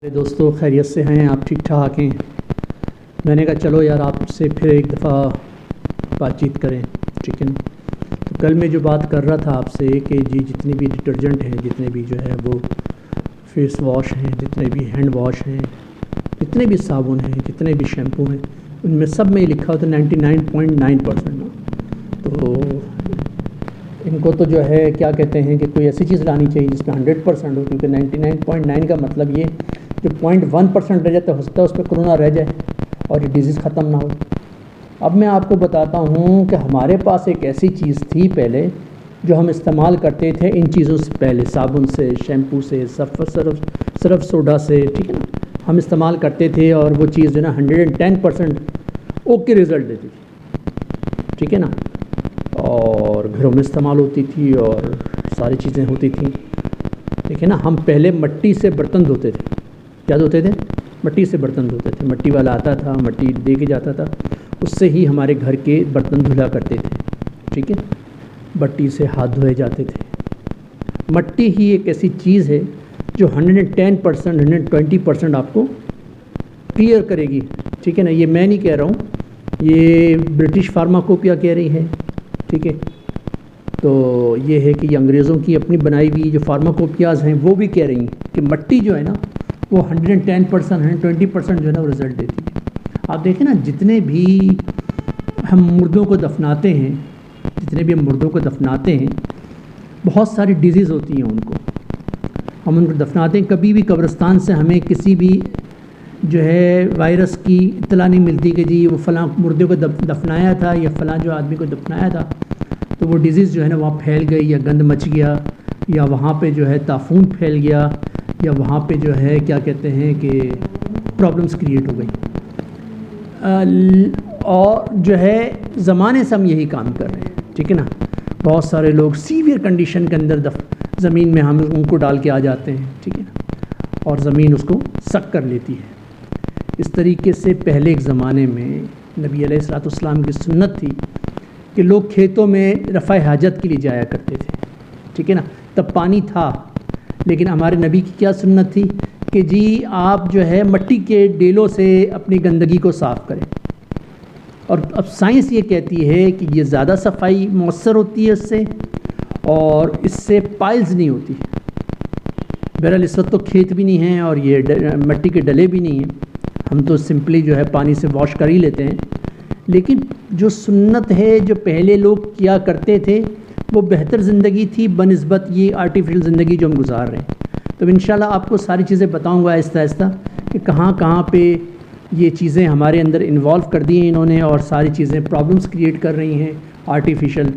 میرے دوستوں خیریت سے ہیں؟ آپ ٹھیک ٹھاک ہیں؟ میں نے کہا چلو یار آپ سے پھر ایک دفعہ بات چیت کریں، ٹھیک ہے نا؟ تو کل میں جو بات کر رہا تھا آپ سے کہ جی جتنے بھی ڈٹرجنٹ ہیں، جتنے بھی جو ہے وہ فیس واش ہیں، جتنے بھی ہینڈ واش ہیں، جتنے بھی صابن ہیں، جتنے بھی شیمپو ہیں، ان میں سب میں یہ لکھا ہوتا ہے 99.9%۔ تو ان کو تو جو ہے کیا کہتے ہیں کہ کوئی ایسی چیز لانی چاہیے جس پہ 100% ہو، کیونکہ 99.9 کا مطلب یہ جو 0.1% رہ جاتا ہے، ہو سکتا ہے اس پہ کرونا رہ جائے اور یہ ڈیزیز ختم نہ ہو۔ اب میں آپ کو بتاتا ہوں کہ ہمارے پاس ایک ایسی چیز تھی پہلے جو ہم استعمال کرتے تھے ان چیزوں سے پہلے، صابن سے، شیمپو سے، سرف سوڈا سے، ٹھیک ہے نا، ہم استعمال کرتے تھے اور وہ چیز جو ہے نا 110% اوکے رزلٹ دیتی تھی، ٹھیک ہے نا، اور گھروں میں استعمال ہوتی تھی اور ساری چیزیں ہوتی تھیں، ٹھیک ہے نا۔ ہم پہلے مٹی سے برتن دھوتے تھے، کیا دھوتے تھے؟ مٹی سے برتن دھوتے تھے، مٹی والا آتا تھا، مٹی دے کے جاتا تھا، اس سے ہی ہمارے گھر کے برتن دھلا کرتے تھے، ٹھیک ہے، مٹی سے ہاتھ دھوئے جاتے تھے۔ مٹی ہی ایک ایسی چیز ہے جو 110% 120% آپ کو کلیئر کرے گی، ٹھیک ہے نا۔ یہ میں نہیں کہہ رہا ہوں، یہ برٹش فارماکوپیا کہہ رہی ہے، ٹھیک ہے۔ تو یہ ہے کہ یہ انگریزوں کی اپنی بنائی ہوئی جو فارماکوپیاز ہیں وہ بھی کہہ رہی ہیں کہ مٹی جو ہے نا وہ 110% 120% جو ہے نا وہ رزلٹ دیتی ہے۔ آپ دیکھیں نا، جتنے بھی ہم مردوں کو دفناتے ہیں، بہت ساری ڈیزیز ہوتی ہیں ان کو، ہم ان کو دفناتے ہیں، کبھی بھی قبرستان سے ہمیں کسی بھی جو ہے وائرس کی اطلاع نہیں ملتی کہ جی وہ فلاں مردے کو دفنایا تھا یا فلاں جو آدمی کو دفنایا تھا تو وہ ڈیزیز جو ہے نا وہاں پھیل گئی، یا گند مچ گیا، یا وہاں پہ جو ہے طاعون پھیل گیا، یا وہاں پہ جو ہے کیا کہتے ہیں کہ پرابلمس کریٹ ہو گئی۔ اور جو ہے زمانے سے ہم یہی کام کر رہے ہیں، ٹھیک ہے نا۔ بہت سارے لوگ سیویئر کنڈیشن کے اندر زمین میں ہم ان کو ڈال کے آ جاتے ہیں، ٹھیک ہے نا، اور زمین اس کو سک کر لیتی ہے۔ اس طریقے سے پہلے ایک زمانے میں نبی علیہ الصلوۃ والسلام کی سنت تھی کہ لوگ کھیتوں میں رفع حاجت کے لیے جایا کرتے تھے، ٹھیک ہے نا، تب پانی تھا، لیکن ہمارے نبی کی کیا سنت تھی کہ جی آپ جو ہے مٹی کے ڈیلوں سے اپنی گندگی کو صاف کریں۔ اور اب سائنس یہ کہتی ہے کہ یہ زیادہ صفائی مؤثر ہوتی ہے اس سے، اور اس سے پائلز نہیں ہوتی۔ بہرحال اس وقت تو کھیت بھی نہیں ہیں اور یہ مٹی کے ڈلے بھی نہیں ہیں، ہم تو سمپلی جو ہے پانی سے واش کر ہی لیتے ہیں، لیکن جو سنت ہے جو پہلے لوگ کیا کرتے تھے وہ بہتر زندگی تھی بنسبت یہ آرٹیفیشل زندگی جو ہم گزار رہے ہیں۔ تو انشاءاللہ آپ کو ساری چیزیں بتاؤں گا آہستہ آہستہ کہ کہاں کہاں پہ یہ چیزیں ہمارے اندر انوالو کر دی ہیں انہوں نے، اور ساری چیزیں پرابلمس کریٹ کر رہی ہیں آرٹیفیشل،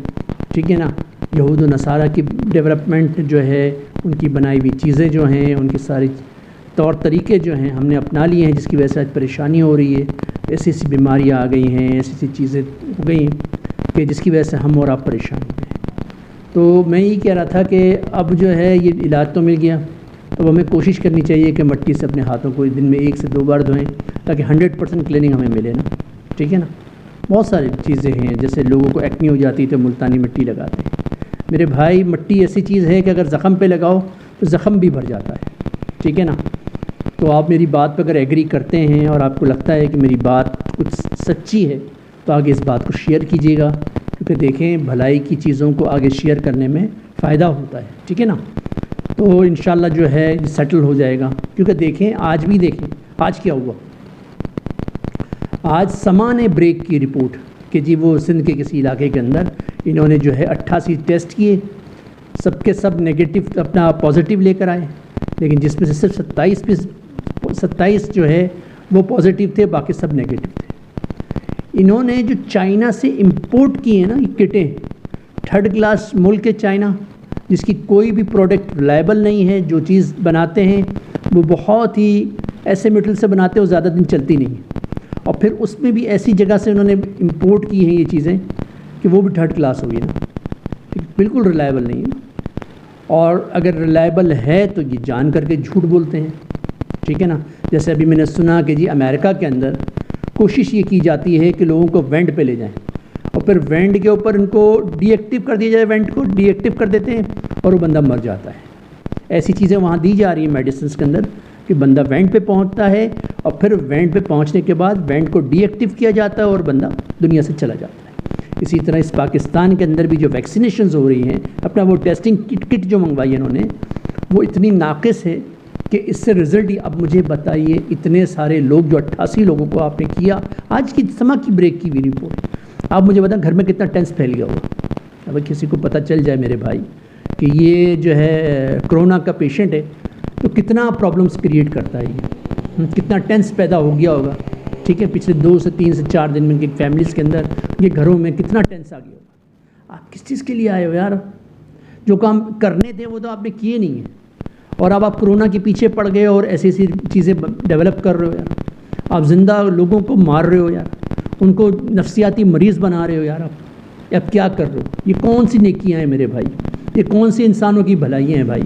ٹھیک ہے نا۔ یہود و نصارہ کی ڈیولپمنٹ جو ہے، ان کی بنائی ہوئی چیزیں جو ہیں، ان کی ساری طور طریقے جو ہیں ہم نے اپنا لیے ہیں، جس کی وجہ سے آج پریشانی ہو رہی ہے، ایسی ایسی بیماریاں آ گئی ہیں، ایسی ایسی چیزیں ہو گئی ہیں کہ جس کی وجہ سے ہم اور آپ پریشان ہو گئے۔ تو میں یہ کہہ رہا تھا کہ اب جو ہے یہ علاج تو مل گیا، اب ہمیں کوشش کرنی چاہیے کہ مٹی سے اپنے ہاتھوں کو دن میں 1 سے 2 بار دھوئیں تاکہ 100% کلیننگ ہمیں ملے نا، ٹھیک ہے نا۔ بہت ساری چیزیں ہیں، جیسے لوگوں کو ایکنی ہو جاتی تو ملتانی مٹی لگاتے ہیں۔ میرے بھائی مٹی ایسی چیز ہے کہ اگر زخم پہ لگاؤ تو زخم بھی بھر جاتا ہے، ٹھیک ہے نا۔ تو آپ میری بات پہ اگر ایگری کرتے ہیں اور آپ کو لگتا ہے کہ میری بات کچھ سچی ہے تو آگے اس بات کو شیئر کیجیے گا، کیونکہ دیکھیں بھلائی کی چیزوں کو آگے شیئر کرنے میں فائدہ ہوتا ہے، ٹھیک ہے نا۔ تو انشاءاللہ جو ہے سیٹل ہو جائے گا، کیونکہ دیکھیں آج آج کیا ہوا، آج سما نے بریک کی رپورٹ کہ جی وہ سندھ کے کسی علاقے کے اندر انہوں نے جو ہے 88 ٹیسٹ کیے، سب کے سب نیگیٹو اپنا پازیٹیو لے کر آئے، لیکن جس میں سے صرف 27 جو ہے وہ پازیٹیو تھے، باقی سب نیگیٹو تھے۔ انہوں نے جو چائنا سے امپورٹ کی ہیں نا یہ کٹیں، 3rd کلاس ملک ہے چائنا، جس کی کوئی بھی پروڈکٹ ریلائبل نہیں ہے، جو چیز بناتے ہیں وہ بہت ہی ایسے میٹل سے بناتے ہیں وہ زیادہ دن چلتی نہیں ہے، اور پھر اس میں بھی ایسی جگہ سے انہوں نے امپورٹ کی ہیں یہ چیزیں کہ وہ بھی 3rd کلاس ہوئی نا، بالکل ریلائبل نہیں ہے۔ اور اگر ریلائبل ہے تو یہ جان کر کے جھوٹ بولتے ہیں، ٹھیک ہے نا۔ جیسے ابھی میں نے سنا کہ جی امریکہ کے اندر کوشش یہ کی جاتی ہے کہ لوگوں کو وینٹ پہ لے جائیں، اور پھر وینٹ کے اوپر ان کو ڈی ایکٹیو کر دیا جائے، وینٹ کو ڈی ایکٹیو کر دیتے ہیں اور وہ بندہ مر جاتا ہے۔ ایسی چیزیں وہاں دی جا رہی ہیں میڈیسنس کے اندر کہ بندہ وینٹ پہ پہنچتا ہے اور پھر وینٹ پہ پہنچنے کے بعد وینٹ کو ڈی ایکٹیو کیا جاتا ہے اور بندہ دنیا سے چلا جاتا ہے۔ اسی طرح اس پاکستان کے اندر بھی جو ویکسینیشنز ہو رہی ہیں، اپنا وہ ٹیسٹنگ کٹ جو منگوائی ہے انہوں نے، وہ اتنی ناقص ہے کہ اس سے رزلٹ ہی اب مجھے بتائیے اتنے سارے لوگ جو 88 لوگوں کو آپ نے کیا، آج کی سما کی بریک کی ہوئی رپورٹ، آپ مجھے بتائیں گھر میں کتنا ٹینس پھیل گیا ہوگا۔ اب کسی کو پتہ چل جائے میرے بھائی کہ یہ جو ہے کرونا کا پیشنٹ ہے تو کتنا پرابلمس کریٹ کرتا ہے، یہ کتنا ٹینس پیدا ہو گیا ہوگا، ٹھیک ہے، پچھلے 2 سے 3 سے 4 دن میں کہ فیملیز کے اندر یہ گھروں میں کتنا ٹینس آ گیا ہوگا۔ آپ کس چیز کے لیے آئے ہو یار؟ جو کام کرنے تھے وہ تو آپ نے کیے نہیں ہیں، اور اب آپ کرونا کے پیچھے پڑ گئے اور ایسی ایسی چیزیں ڈیولپ کر رہے ہو یار۔ آپ زندہ لوگوں کو مار رہے ہو یار، ان کو نفسیاتی مریض بنا رہے ہو یار۔ اب کیا کر رہے ہو؟ یہ کون سی نیکیاں ہیں میرے بھائی؟ یہ کون سی انسانوں کی بھلائیاں ہیں بھائی؟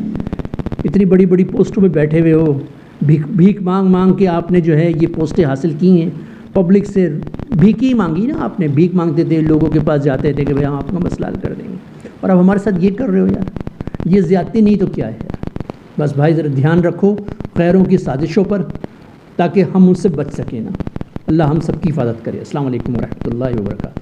اتنی بڑی بڑی پوسٹوں پہ بیٹھے ہوئے ہو، بھیک مانگ مانگ کے آپ نے جو ہے یہ پوسٹیں حاصل کی ہیں، پبلک سے بھیک ہی مانگی نا آپ نے، بھیک مانگتے تھے، لوگوں کے پاس جاتے تھے کہ بھائی ہم آپ کا مسئلہ حل کر دیں گے، اور اب ہمارے ساتھ یہ کر رہے ہو یار۔ یہ زیادتی نہیں تو کیا ہے یار؟ بس بھائی ذرا دھیان رکھو غیروں کی سازشوں پر تاکہ ہم ان سے بچ سکیں نا۔ اللہ ہم سب کی حفاظت کرے۔ السلام علیکم ورحمۃ اللہ وبرکاتہ۔